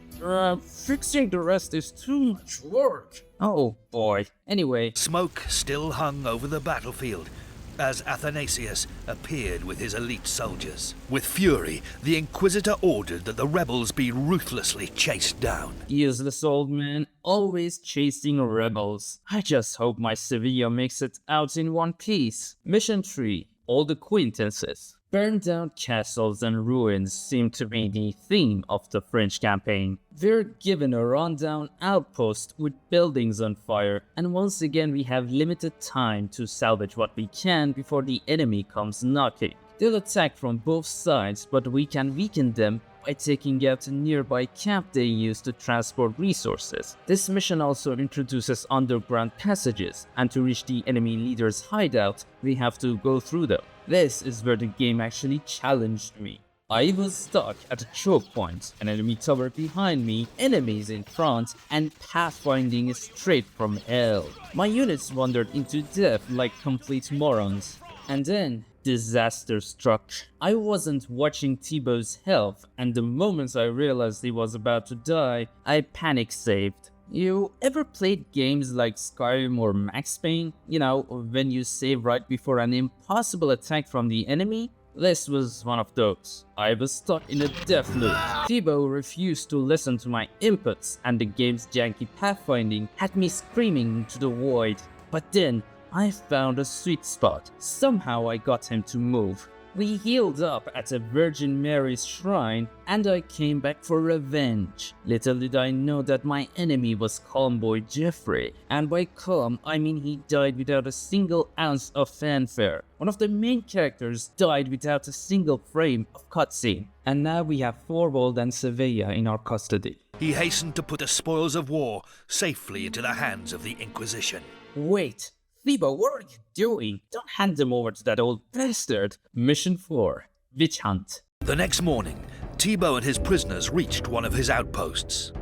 fixing the rest is too much work? Oh boy. Anyway. Smoke still hung over the battlefield as Athanasius appeared with his elite soldiers. With fury, the Inquisitor ordered that the rebels be ruthlessly chased down. Useless old man, always chasing rebels. I just hope my Sevilla makes it out in one piece. Mission 3. Old Acquaintances. Burned down castles and ruins seem to be the theme of the French campaign. We're given a rundown outpost with buildings on fire, and once again we have limited time to salvage what we can before the enemy comes knocking. They'll attack from both sides, but we can weaken them by taking out a nearby camp they use to transport resources. This mission also introduces underground passages, and to reach the enemy leader's hideout, we have to go through them. This is where the game actually challenged me. I was stuck at a choke point, an enemy tower behind me, enemies in front, and pathfinding straight from hell. My units wandered into death like complete morons. And then, disaster struck. I wasn't watching Thibaut's health, and the moment I realized he was about to die, I panic saved. You ever played games like Skyrim or Max Payne? You know, when you save right before an impossible attack from the enemy? This was one of those. I was stuck in a death loop. Thibaut refused to listen to my inputs, and the game's janky pathfinding had me screaming into the void. But then, I found a sweet spot. Somehow I got him to move. We healed up at a Virgin Mary's shrine, and I came back for revenge. Little did I know that my enemy was Calm Boy Jeffrey, and by calm I mean he died without a single ounce of fanfare. One of the main characters died without a single frame of cutscene, and now we have Thorvald and Sevilla in our custody. He hastened to put the spoils of war safely into the hands of the Inquisition. Wait. Thibaut, what are you doing? Don't hand them over to that old bastard. Mission 4. Witch Hunt. The next morning, Thibaut and his prisoners reached one of his outposts.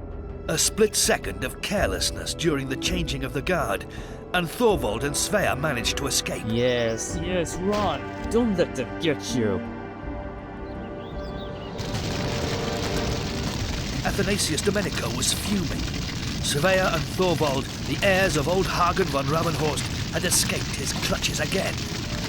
A split second of carelessness during the changing of the guard, and Thorvald and Svea managed to escape. Yes, run. Don't let them get you. Athanasius Domenico was fuming. Svea and Thorvald, the heirs of old Hagen von Ravenhorst, had escaped his clutches again.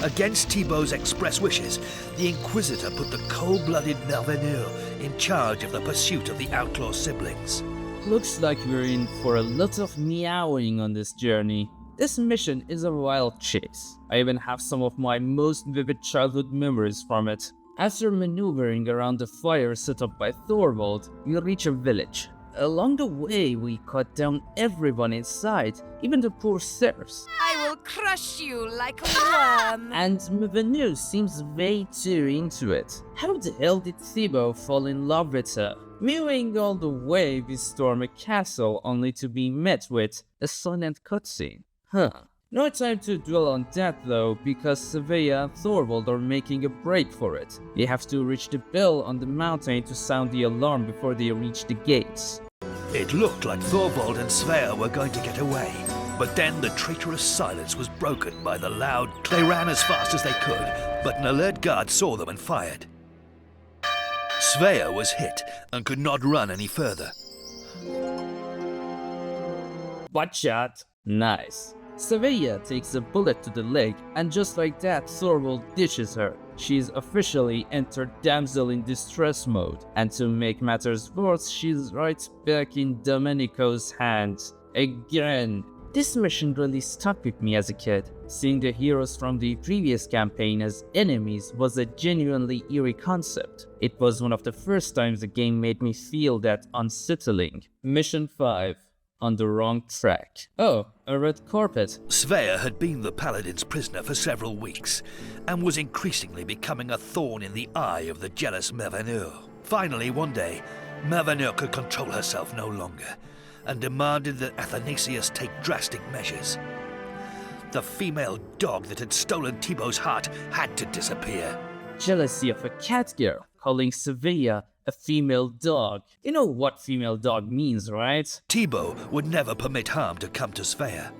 Against Thibaut's express wishes, the Inquisitor put the cold-blooded Merveneur in charge of the pursuit of the outlaw siblings. Looks like we're in for a lot of meowing on this journey. This mission is a wild chase. I even have some of my most vivid childhood memories from it. After maneuvering around the fire set up by Thorvald, we reach a village. Along the way, we cut down everyone inside, even the poor serfs. I will crush you like a worm. And Mvenu seems way too into it. How the hell did Thibaut fall in love with her? Mewing all the way, we storm a castle only to be met with a silent cutscene. No time to dwell on that though, because Svea and Thorvald are making a break for it. They have to reach the bell on the mountain to sound the alarm before they reach the gates. It looked like Thorvald and Svea were going to get away, but then the traitorous silence was broken by the loud. They ran as fast as they could, but an alert guard saw them and fired. Svea was hit and could not run any further. Butt shot. Nice. Svea takes a bullet to the leg, and just like that, Thorvald ditches her. She's officially entered damsel in distress mode, and to make matters worse, she's right back in Domenico's hands. Again. This mission really stuck with me as a kid. Seeing the heroes from the previous campaign as enemies was a genuinely eerie concept. It was one of the first times the game made me feel that unsettling. Mission 5. On the wrong track. Oh, a red carpet. Svea had been the paladin's prisoner for several weeks, and was increasingly becoming a thorn in the eye of the jealous Merveneur. Finally, one day, Merveneur could control herself no longer, and demanded that Athanasius take drastic measures. The female dog that had stolen Thibaut's heart had to disappear. Jealousy of a cat girl, calling Svea a female dog. You know what female dog means, right? Thibaut would never permit harm to come to Svea.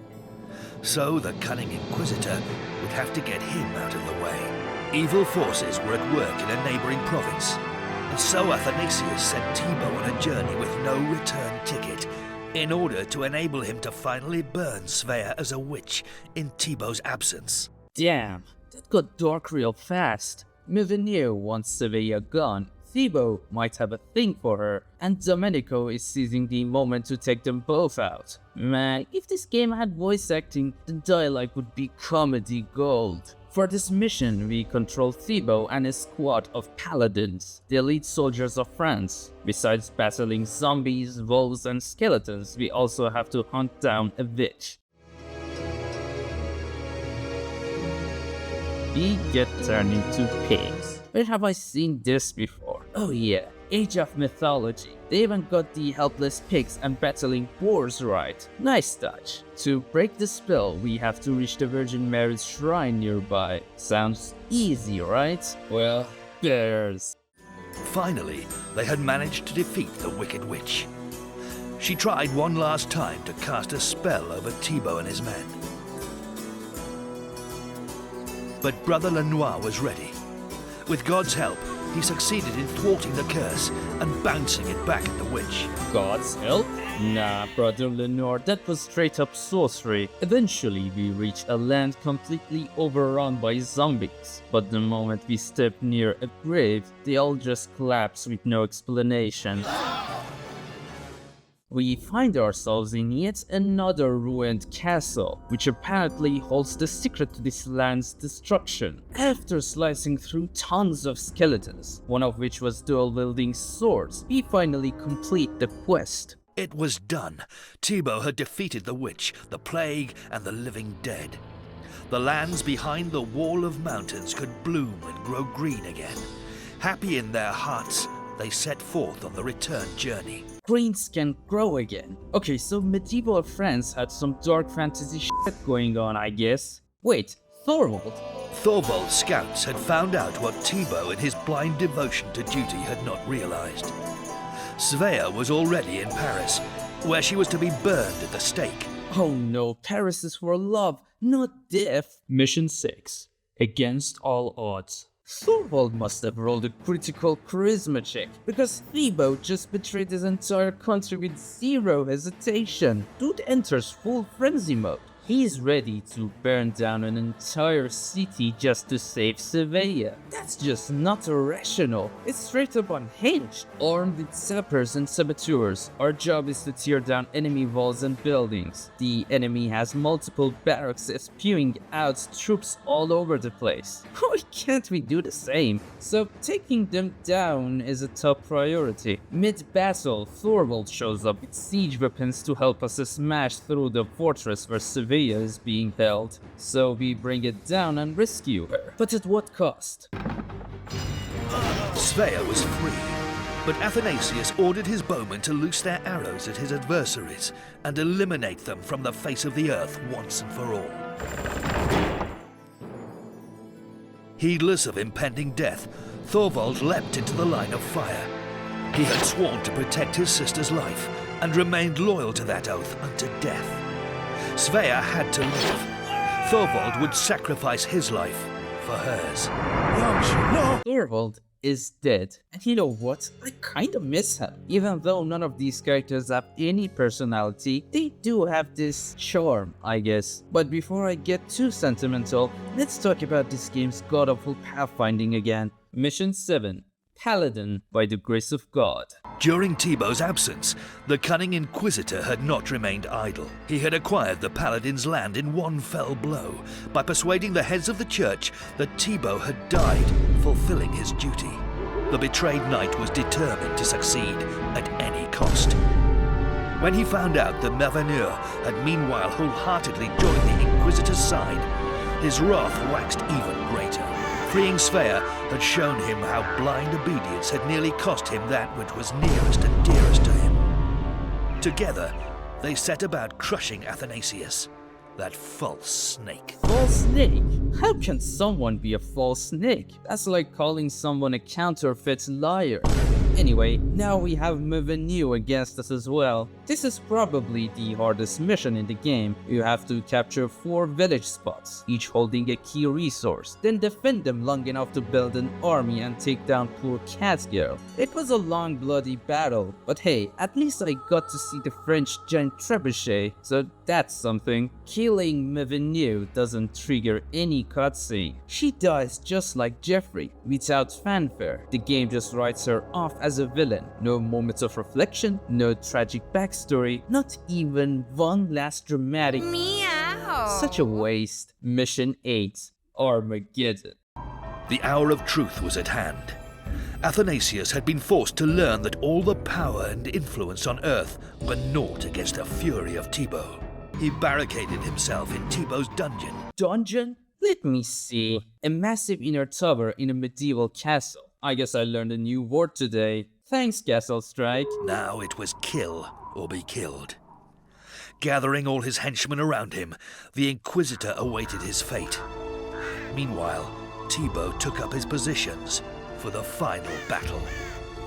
So the cunning Inquisitor would have to get him out of the way. Evil forces were at work in a neighboring province, and so Athanasius sent Thibaut on a journey with no return ticket, in order to enable him to finally burn Svea as a witch in Thibaut's absence. Damn, that got dark real fast. Merveneur wants Svea gone. Thibaut might have a thing for her, and Domenico is seizing the moment to take them both out. Man, if this game had voice acting, the dialogue would be comedy gold. For this mission, we control Thibaut and his squad of paladins, the elite soldiers of France. Besides battling zombies, wolves, and skeletons, we also have to hunt down a witch. We get turned into pigs. Where have I seen this before? Oh yeah, Age of Mythology. They even got the helpless pigs and battling boars right. Nice touch. To break the spell, we have to reach the Virgin Mary's shrine nearby. Sounds easy, right? Well, bears. Finally, they had managed to defeat the Wicked Witch. She tried one last time to cast a spell over Thibaut and his men. But Brother Lenoir was ready. With God's help, he succeeded in thwarting the curse and bouncing it back at the witch. God's help? Nah, Brother Lenoir, that was straight up sorcery. Eventually, we reach a land completely overrun by zombies. But the moment we step near a grave, they all just collapse with no explanation. We find ourselves in yet another ruined castle, which apparently holds the secret to this land's destruction. After slicing through tons of skeletons, one of which was dual-wielding swords, we finally complete the quest. It was done. Thibaut had defeated the witch, the plague, and the living dead. The lands behind the wall of mountains could bloom and grow green again. Happy in their hearts, they set forth on the return journey. Greens can grow again. Okay, so medieval France had some dark fantasy shit going on, I guess. Wait, Thorvald? Thorvald's scouts had found out what Thibaut in his blind devotion to duty had not realized. Svea was already in Paris, where she was to be burned at the stake. Oh no, Paris is for love, not death. Mission 6. Against all odds. Thorvald must have rolled a critical charisma check, because Thibaut just betrayed his entire country with zero hesitation. Dude enters full frenzy mode. He's ready to burn down an entire city just to save Sevilla. That's just not irrational. It's straight up unhinged. Armed with sappers and saboteurs, our job is to tear down enemy walls and buildings. The enemy has multiple barracks spewing out troops all over the place. Why can't we do the same? So taking them down is a top priority. Mid-battle, Thorvald shows up with siege weapons to help us smash through the fortress where Sevilla is being held, so we bring it down and rescue her. But at what cost? Svea was free, but Athanasius ordered his bowmen to loose their arrows at his adversaries and eliminate them from the face of the earth once and for all. Heedless of impending death, Thorvald leapt into the line of fire. He had sworn to protect his sister's life and remained loyal to that oath unto death. Svea had to live. Thorvald would sacrifice his life for hers. Thorvald is dead. And you know what? I kinda miss him. Even though none of these characters have any personality, they do have this charm, I guess. But before I get too sentimental, let's talk about this game's god-awful pathfinding again. Mission 7. Paladin by the grace of God. During Thibaut's absence, the cunning Inquisitor had not remained idle. He had acquired the Paladin's land in one fell blow by persuading the heads of the church that Thibaut had died, fulfilling his duty. The betrayed knight was determined to succeed at any cost. When he found out that Merveneur had meanwhile wholeheartedly joined the Inquisitor's side, his wrath waxed even greater. Freeing Svea had shown him how blind obedience had nearly cost him that which was nearest and dearest to him. Together, they set about crushing Athanasius, that false snake. False snake? How can someone be a false snake? That's like calling someone a counterfeit liar. Anyway, now we have Mervenue against us as well. This is probably the hardest mission in the game. You have to capture 4 village spots, each holding a key resource, then defend them long enough to build an army and take down poor Catgirl. It was a long bloody battle, but hey, at least I got to see the French giant trebuchet, so that's something. Killing Mervenue doesn't trigger any cutscene. She dies just like Jeffrey, without fanfare. The game just writes her off as a villain. No moments of reflection, no tragic backstory, not even one last dramatic. Meow. Such a waste. Mission 8. Armageddon. The hour of truth was at hand. Athanasius had been forced to learn that all the power and influence on Earth were naught against the fury of Thibaut. He barricaded himself in Thibaut's dungeon. Dungeon? Let me see. A massive inner tower in a medieval castle. I guess I learned a new word today. Thanks, Castle Strike. Now it was kill or be killed. Gathering all his henchmen around him, the Inquisitor awaited his fate. Meanwhile, Thibaut took up his positions for the final battle.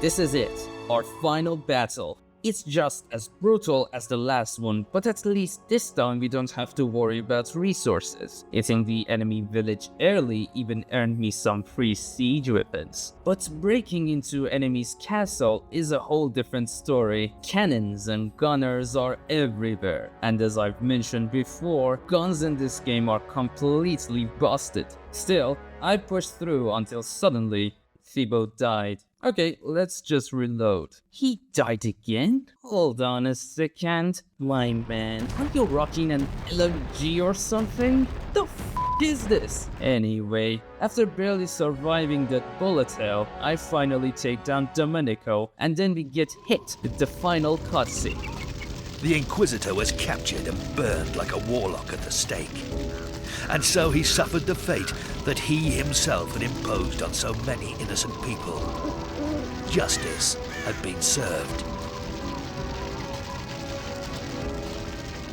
This is it. Our final battle. It's just as brutal as the last one, but at least this time we don't have to worry about resources. Hitting the enemy village early even earned me some free siege weapons. But breaking into enemy's castle is a whole different story. Cannons and gunners are everywhere, and as I've mentioned before, guns in this game are completely busted. Still, I pushed through until suddenly Thibaut died. Okay, let's just reload. He died again? Hold on a second. My man, are you rocking an LMG or something? The f is this? Anyway, after barely surviving that bullet hell, I finally take down Domenico, and then we get hit with the final cutscene. The Inquisitor was captured and burned like a warlock at the stake. And so he suffered the fate that he himself had imposed on so many innocent people. Justice had been served.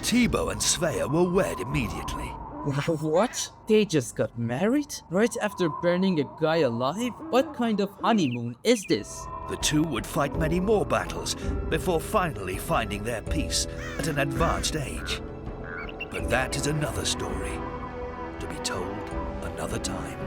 Thibaut and Svea were wed immediately. What? They just got married? Right after burning a guy alive? What kind of honeymoon is this? The two would fight many more battles before finally finding their peace at an advanced age. But that is another story, to be told another time.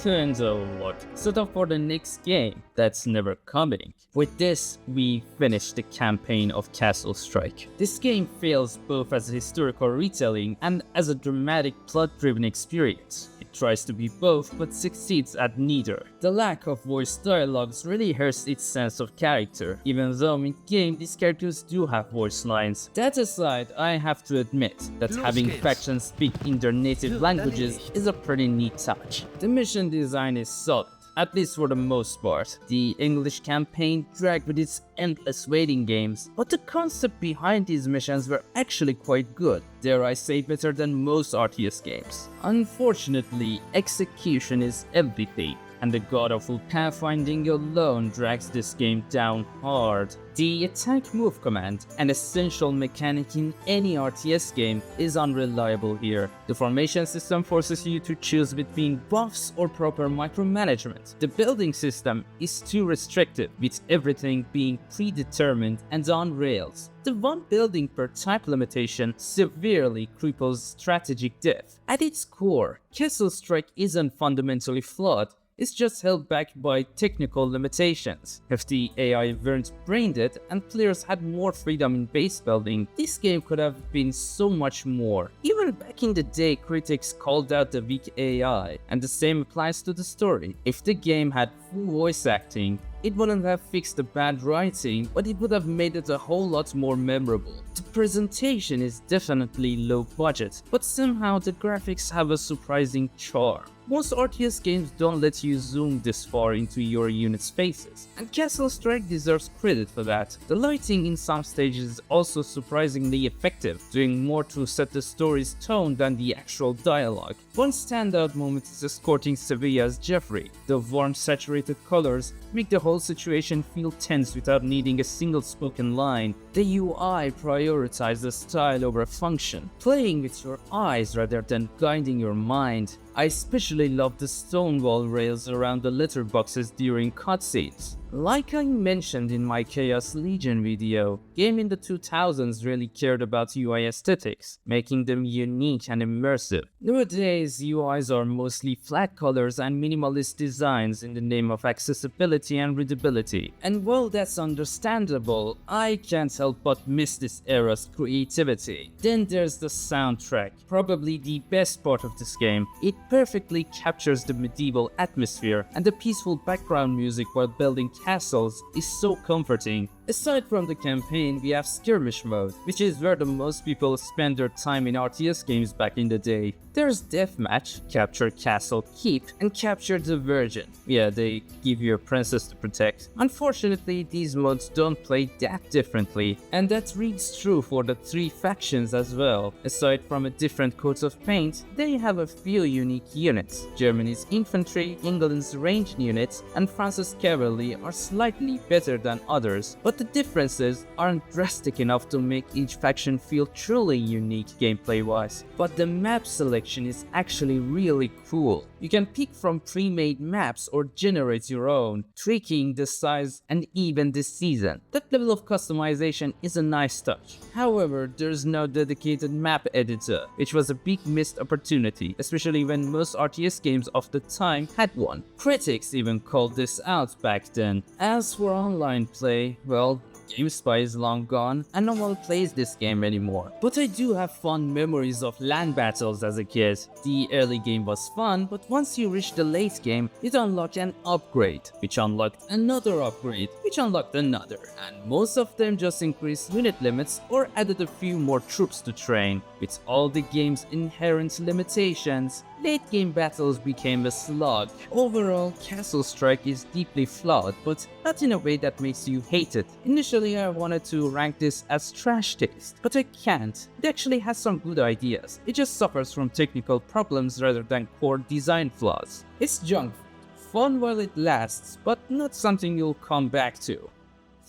And what? Set up for the next game that's never coming. With this, we finish the campaign of Castle Strike. This game fails both as a historical retelling and as a dramatic plot-driven experience. It tries to be both but succeeds at neither. The lack of voice dialogues really hurts its sense of character, even though in-game these characters do have voice lines. That aside, I have to admit that having factions speak in their native languages is a pretty neat touch. The mission design is solid, at least for the most part. The English campaign dragged with its endless waiting games, but the concept behind these missions were actually quite good, dare I say better than most RTS games. Unfortunately, execution is everything, and the god-awful pathfinding alone drags this game down hard. The attack move command, an essential mechanic in any RTS game, is unreliable here. The formation system forces you to choose between buffs or proper micromanagement. The building system is too restrictive, with everything being predetermined and on rails. The one building per type limitation severely cripples strategic depth. At its core, Castle Strike isn't fundamentally flawed. It's just held back by technical limitations. If the AI weren't brain dead and players had more freedom in base building, this game could have been so much more. Even back in the day, critics called out the weak AI, and the same applies to the story. If the game had full voice acting, it wouldn't have fixed the bad writing, but it would have made it a whole lot more memorable. The presentation is definitely low budget, but somehow the graphics have a surprising charm. Most RTS games don't let you zoom this far into your unit's faces, and Castle Strike deserves credit for that. The lighting in some stages is also surprisingly effective, doing more to set the story's tone than the actual dialogue. One standout moment is escorting Sevilla's Jeffrey. The warm, saturated colors make the whole situation feel tense without needing a single spoken line. The UI prioritizes style over function, playing with your eyes rather than guiding your mind. I especially love the stone wall rails around the letterboxes during cutscenes. Like I mentioned in my Chaos Legion video, game in the 2000s really cared about UI aesthetics, making them unique and immersive. Nowadays, UIs are mostly flat colors and minimalist designs in the name of accessibility and readability. And while that's understandable, I can't help but miss this era's creativity. Then there's the soundtrack, probably the best part of this game. It perfectly captures the medieval atmosphere, and the peaceful background music while building castles is so comforting. Aside from the campaign, we have skirmish mode, which is where the most people spend their time in RTS games back in the day. There's deathmatch, capture castle keep, and capture the virgin. Yeah, they give you a princess to protect. Unfortunately, these modes don't play that differently, and that rings true for the three factions as well. Aside from a different coat of paint, they have a few unique units. Germany's infantry, England's ranged units, and France's cavalry are slightly better than others, but the differences aren't drastic enough to make each faction feel truly unique gameplay-wise. But the map selection is actually really cool. You can pick from pre-made maps or generate your own, tweaking the size and even the season. That level of customization is a nice touch. However, there's no dedicated map editor, which was a big missed opportunity, especially when most RTS games of the time had one. Critics even called this out back then. As for online play, well, GameSpy is long gone and no one plays this game anymore. But I do have fond memories of LAN battles as a kid. The early game was fun, but once you reach the late game, it unlocked an upgrade, which unlocked another upgrade, which unlocked another, and most of them just increased unit limits or added a few more troops to train. With all the game's inherent limitations, late game battles became a slog. Overall, Castle Strike is deeply flawed, but not in a way that makes you hate it. Initially, I wanted to rank this as trash taste, but I can't. It actually has some good ideas. It just suffers from technical problems rather than core design flaws. It's junk food. Fun while it lasts, but not something you'll come back to.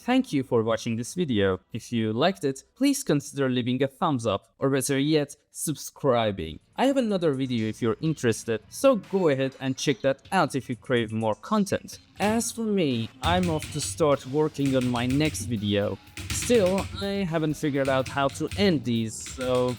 Thank you for watching this video. If you liked it, please consider leaving a thumbs up, or better yet, subscribing. I have another video if you're interested, so go ahead and check that out if you crave more content. As for me, I'm off to start working on my next video. Still, I haven't figured out how to end these, so